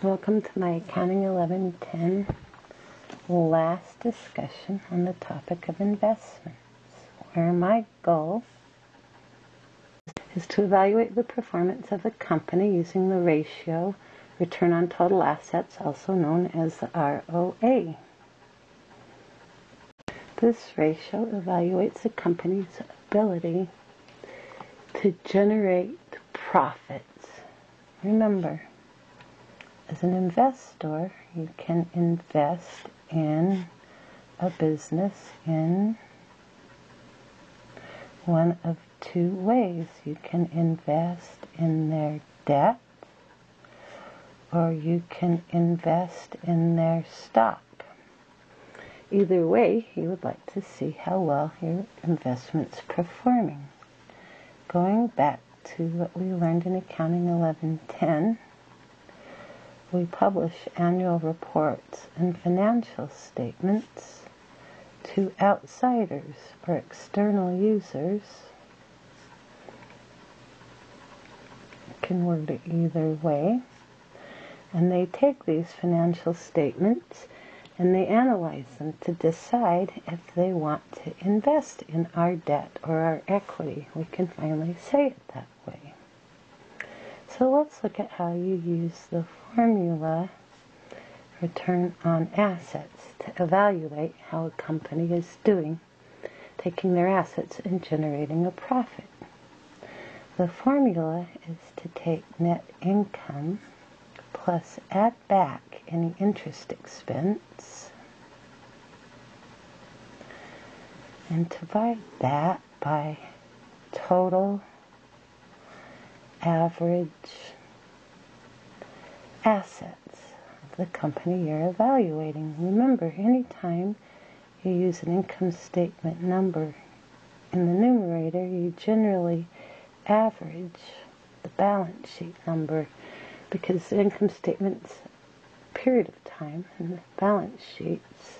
Welcome to my Accounting 1110 last discussion on the topic of investments, where my goal is to evaluate the performance of a company using the ratio return on total assets, also known as the ROA. This ratio evaluates a company's ability to generate profits. Remember, as an investor, you can invest in a business in one of two ways. You can invest in their debt, or you can invest in their stock. Either way, you would like to see how well your investment's performing. Going back to what we learned in Accounting 1110, we publish annual reports and financial statements to outsiders or external users. You can word it either way. And they take these financial statements and they analyze them to decide if they want to invest in our debt or our equity. We can finally say it that way. So let's look at how you use the formula return on assets to evaluate how a company is doing, taking their assets and generating a profit. The formula is to take net income plus add back any interest expense and divide that by total average assets of the company you're evaluating. Remember, anytime you use an income statement number in the numerator, you generally average the balance sheet number, because the income statement's a period of time and the balance sheet's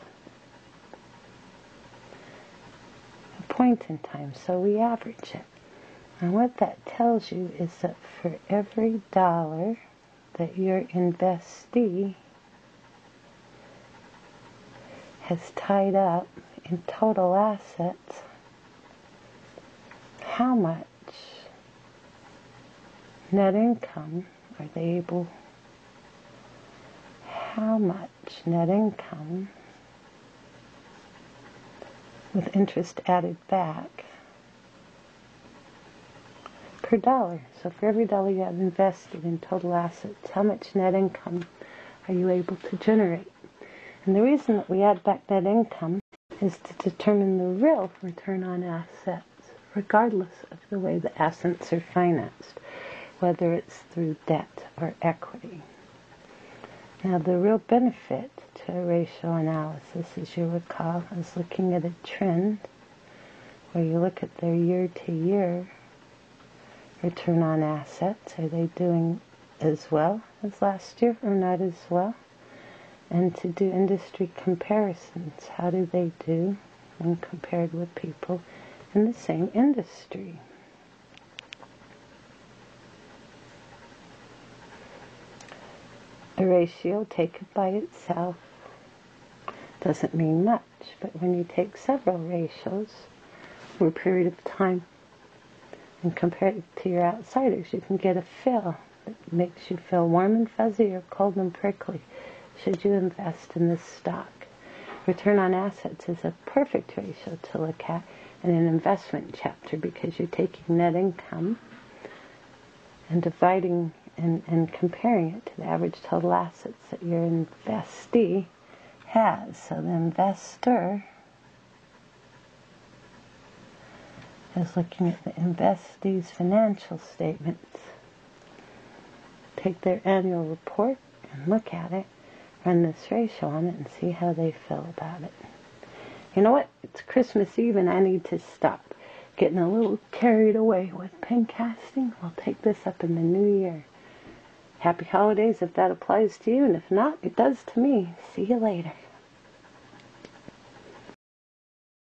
a point in time, so we average it. And what that tells you is that for every dollar that your investee has tied up in total assets, how much net income are they able, how much net income with interest added back per dollar. So for every dollar you have invested in total assets, how much net income are you able to generate? And the reason that we add back net income is to determine the real return on assets, regardless of the way the assets are financed, whether it's through debt or equity. Now, the real benefit to a ratio analysis, as you recall, is looking at a trend where you look at their year-to-year return on assets. Are they doing as well as last year or not as well? And to do industry comparisons. How do they do when compared with people in the same industry? A ratio taken by itself doesn't mean much, but when you take several ratios over a period of time and compare it to your outsiders, you can get a feel that makes you feel warm and fuzzy or cold and prickly. Should you invest in this stock? Return on assets is a perfect ratio to look at in an investment chapter, because you're taking net income and dividing and comparing it to the average total assets that your investee has. So the investor is looking at the investee's financial statements, take their annual report and look at it, run this ratio on it and see how they feel about it. You know what? It's Christmas Eve and I need to stop getting a little carried away with pen casting. We'll take this up in the new year. Happy holidays if that applies to you, and if not, it does to me. See you later.